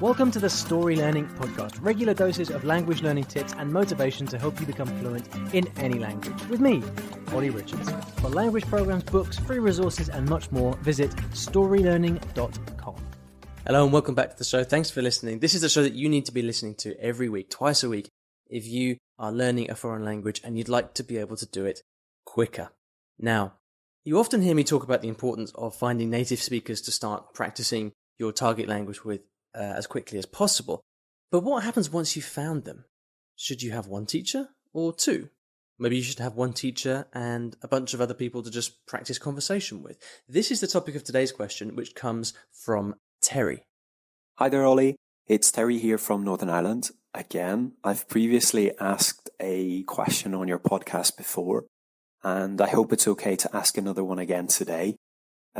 Welcome to the Story Learning Podcast, regular doses of language learning tips and motivation to help you become fluent in any language. With me, Olly Richards. For language programs, books, free resources, and much more, visit StoryLearning.com. Hello and welcome back to the show. Thanks for listening. This is the show that you need to be listening to every week, twice a week, if you are learning a foreign language and you'd like to be able to do it quicker. Now, you often hear me talk about the importance of finding native speakers to start practicing your target language with as quickly as possible. But what happens once you've found them? Should you have one teacher or two? Maybe you should have one teacher and a bunch of other people to just practice conversation with. This is the topic of today's question, which comes from Terry. Hi there, Ollie. It's Terry here from Northern Ireland. Again, I've previously asked a question on your podcast before, and I hope it's okay to ask another one again today.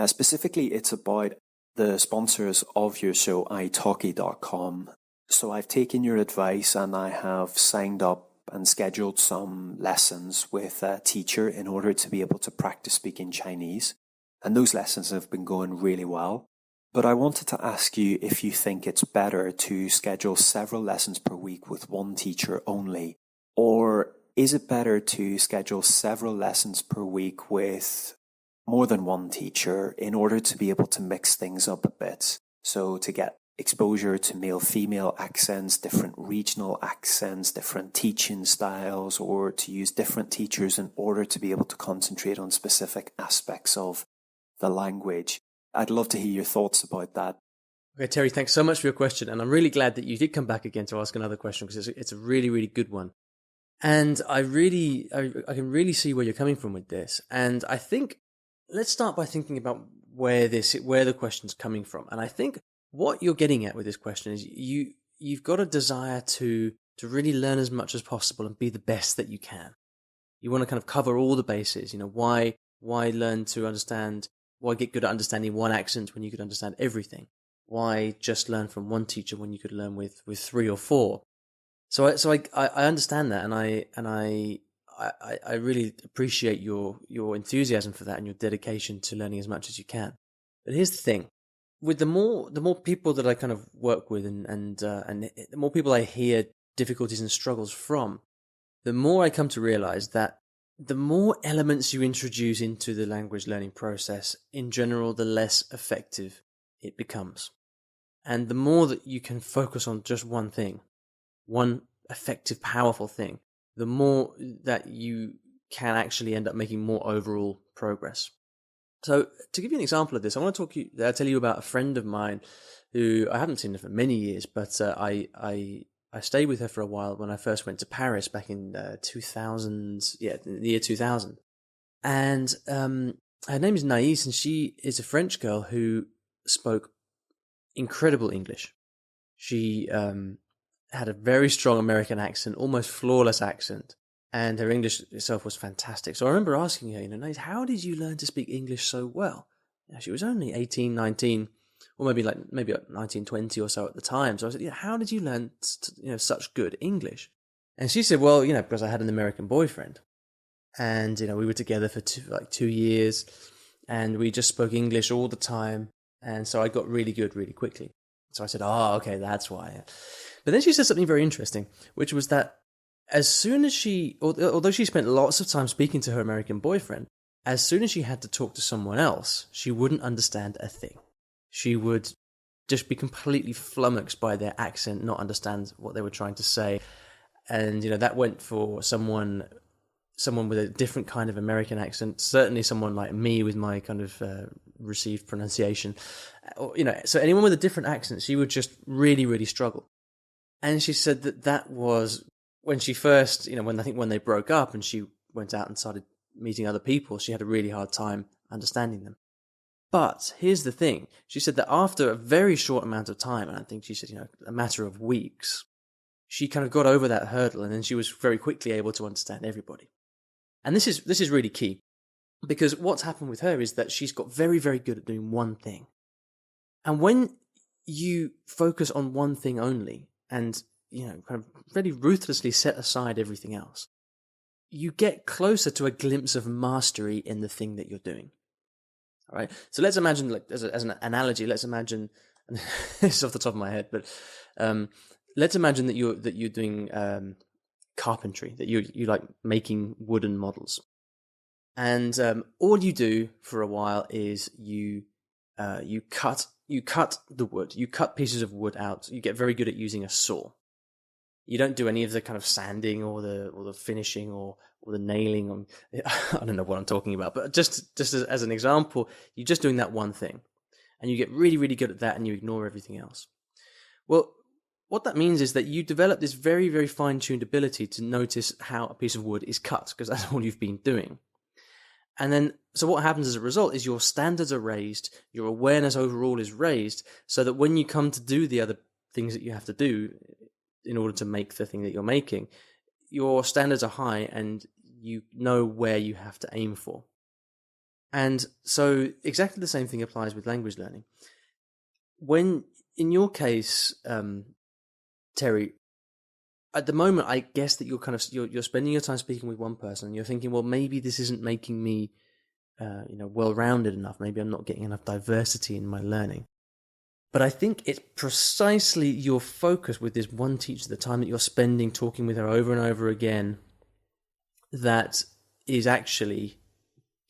Specifically, it's about the sponsors of your show, italki.com. So I've taken your advice and I have signed up and scheduled some lessons with a teacher in order to be able to practice speaking Chinese. And those lessons have been going really well. But I wanted to ask you if you think it's better to schedule several lessons per week with one teacher only, or is it better to schedule several lessons per week with more than one teacher in order to be able to mix things up a bit? So to get exposure to male-female accents, different regional accents, different teaching styles, or to use different teachers in order to be able to concentrate on specific aspects of the language. I'd love to hear your thoughts about that. Okay, Terry, thanks so much for your question. And I'm really glad that you did come back again to ask another question because it's a really, really good one. And I can really see where you're coming from with this. And I think let's start by thinking about where the question's coming from. And I think what you're getting at with this question is you've got a desire to really learn as much as possible and be the best that you can. You want to kind of cover all the bases. Why learn to understand? Why get good at understanding one accent when you could understand everything? Why just learn from one teacher when you could learn with three or four? So I understand that, and I really appreciate your enthusiasm for that and your dedication to learning as much as you can. But here's the thing: with the more people that I kind of work with, and the more people I hear difficulties and struggles from, the more I come to realize that the more elements you introduce into the language learning process, in general, the less effective it becomes. And the more that you can focus on just one thing, one effective, powerful thing, the more that you can actually end up making more overall progress. So to give you an example of this, I want to tell you about a friend of mine who I haven't seen her for many years, but I stayed with her for a while when I first went to Paris back in the year 2000. And her name is Naïs, and she is a French girl who spoke incredible English. She had a very strong American accent, almost flawless accent, and her English itself was fantastic. So I remember asking her, Naïs, how did you learn to speak English so well? She was only 18, 19, or maybe 19, 20 or so at the time. So I said, how did you learn such good English? And she said, well, because I had an American boyfriend, and we were together for 2 years, and we just spoke English all the time, and so I got really good really quickly. So I said, okay, that's why. But then she said something very interesting, which was that as soon as although she spent lots of time speaking to her American boyfriend, as soon as she had to talk to someone else, she wouldn't understand a thing. She would just be completely flummoxed by their accent, not understand what they were trying to say. And, that went for someone with a different kind of American accent, certainly someone like me with my kind of received pronunciation. So anyone with a different accent, she would just really, really struggle. And she said that was when she first, when they broke up and she went out and started meeting other people, she had a really hard time understanding them. But here's the thing. She said that after a very short amount of time, and I think she said, a matter of weeks, she kind of got over that hurdle, and then she was very quickly able to understand everybody. And this is really key, because what's happened with her is that she's got very, very good at doing one thing. And when you focus on one thing only, and kind of very ruthlessly set aside everything else, you get closer to a glimpse of mastery in the thing that you're doing. All right. So let's imagine, as an analogy, let's imagine this is off the top of my head, but let's imagine that you're doing carpentry, that you like making wooden models, and all you do for a while is you cut the wood, you cut pieces of wood out. You get very good at using a saw. You don't do any of the kind of sanding or the finishing or the nailing. I don't know what I'm talking about, but just as an example, you're just doing that one thing, and you get really, really good at that, and you ignore everything else. Well, what that means is that you develop this very, very fine-tuned ability to notice how a piece of wood is cut, because that's all you've been doing. And then, so what happens as a result is your standards are raised, your awareness overall is raised, so that when you come to do the other things that you have to do in order to make the thing that you're making, your standards are high and you know where you have to aim for. And so exactly the same thing applies with language learning. When, in your case, Terry, at the moment, I guess that you're spending your time speaking with one person, and you're thinking, well, maybe this isn't making me, well-rounded enough. Maybe I'm not getting enough diversity in my learning. But I think it's precisely your focus with this one teacher, the time that you're spending talking with her over and over again, that is actually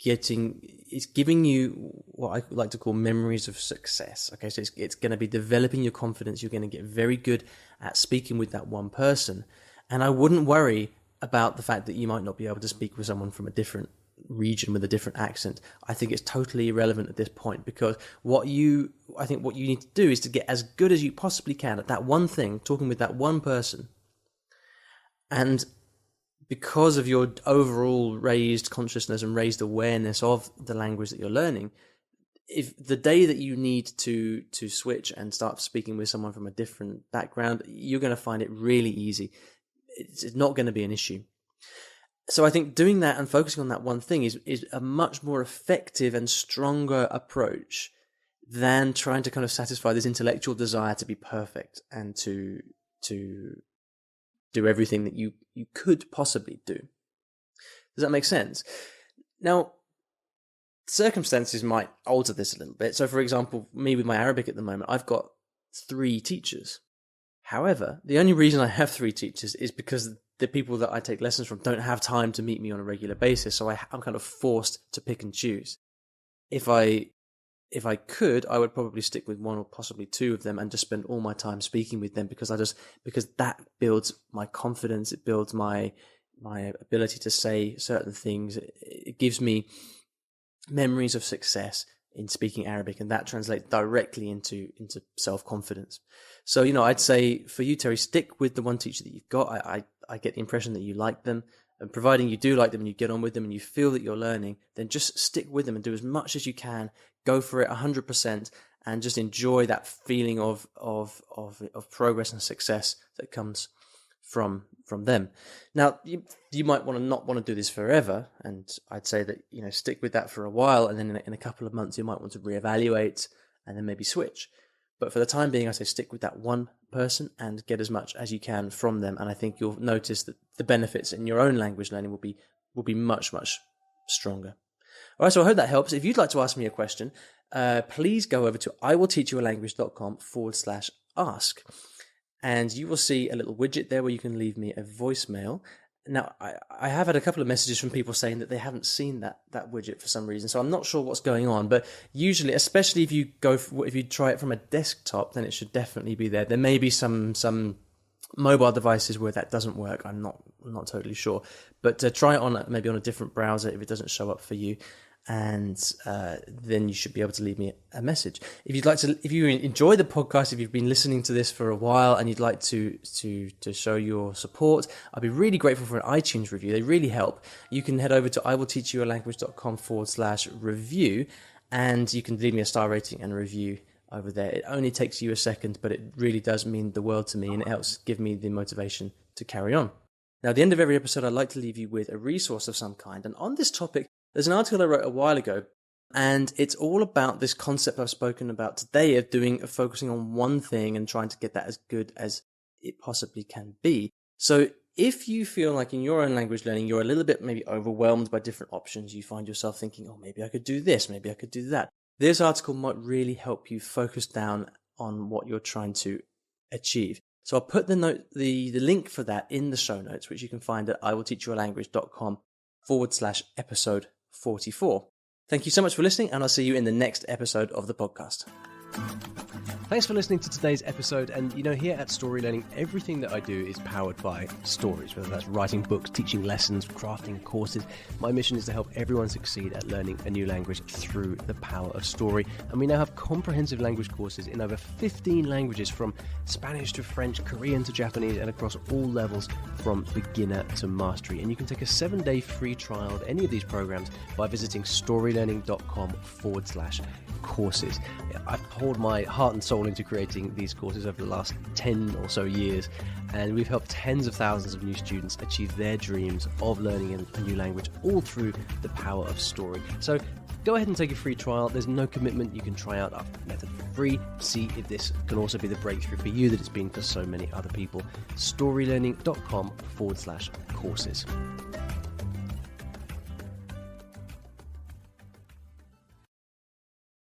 giving you what I like to call memories of success. Okay, so it's going to be developing your confidence. You're going to get very good at speaking with that one person. And I wouldn't worry about the fact that you might not be able to speak with someone from a different region with a different accent. I think it's totally irrelevant at this point, because I think what you need to do is to get as good as you possibly can at that one thing, talking with that one person. And because of your overall raised consciousness and raised awareness of the language that you're learning, if the day that you need to switch and start speaking with someone from a different background, you're going to find it really easy. It's not going to be an issue. So I think doing that and focusing on that one thing is a much more effective and stronger approach than trying to kind of satisfy this intellectual desire to be perfect and to do everything that you could possibly do. Does that make sense? Now, circumstances might alter this a little bit. So, for example, me with my Arabic at the moment, I've got 3 teachers. However, the only reason I have 3 teachers is because the people that I take lessons from don't have time to meet me on a regular basis, so I'm kind of forced to pick and choose. If I could, I would probably stick with 1 or possibly 2 of them and just spend all my time speaking with them, because that builds my confidence, it builds my ability to say certain things, it gives me memories of success in speaking Arabic, and that translates directly into self-confidence. So, I'd say for you, Terry, stick with the one teacher that you've got. I get the impression that you like them, and providing you do like them and you get on with them and you feel that you're learning, then just stick with them and do as much as you can. Go for it 100% and just enjoy that feeling of progress and success that comes from them. Now, you might not want to do this forever, and I'd say that stick with that for a while, and then in a couple of months you might want to reevaluate and then maybe switch. But for the time being, I say stick with that one person and get as much as you can from them, and I think you'll notice that the benefits in your own language learning will be much, much stronger. All right, so I hope that helps. If you'd like to ask me a question, please go over to iwillteachyoualanguage.com/ask. And you will see a little widget there where you can leave me a voicemail. Now, I have had a couple of messages from people saying that they haven't seen that widget for some reason, so I'm not sure what's going on. But usually, especially if you try it from a desktop, then it should definitely be there. There may be some mobile devices where that doesn't work. I'm not totally sure, but try it maybe on a different browser if it doesn't show up for you. And then you should be able to leave me a message. If you enjoy the podcast, if you've been listening to this for a while and you'd like to show your support, I'd be really grateful for an iTunes review. They really help. You can head over to iwillteachyoualanguage.com/review, and you can leave me a star rating and a review over there. It only takes you a second, but it really does mean the world to me, and it helps give me the motivation to carry on. Now, at the end of every episode, I'd like to leave you with a resource of some kind, and on this topic, there's an article I wrote a while ago, and it's all about this concept I've spoken about today of focusing on one thing and trying to get that as good as it possibly can be. So if you feel like in your own language learning, you're a little bit maybe overwhelmed by different options, you find yourself thinking, oh, maybe I could do this, maybe I could do that. This article might really help you focus down on what you're trying to achieve. So I'll put the link for that in the show notes, which you can find at iwillteachyoualanguage.com/episode 44. Thank you so much for listening, and I'll see you in the next episode of the podcast. Thanks for listening to today's episode. And here at Story Learning, everything that I do is powered by stories, whether that's writing books, teaching lessons, crafting courses. My mission is to help everyone succeed at learning a new language through the power of story. And we now have comprehensive language courses in over 15 languages, from Spanish to French, Korean to Japanese, and across all levels from beginner to mastery. And you can take a 7-day free trial of any of these programs by visiting storylearning.com/courses. I've poured my heart and soul into creating these courses over the last 10 or so years, and we've helped tens of thousands of new students achieve their dreams of learning a new language, all through the power of story. So go ahead and take a free trial. There's no commitment. You can try out our method for free. See if this can also be the breakthrough for you that it's been for so many other people. storylearning.com/courses.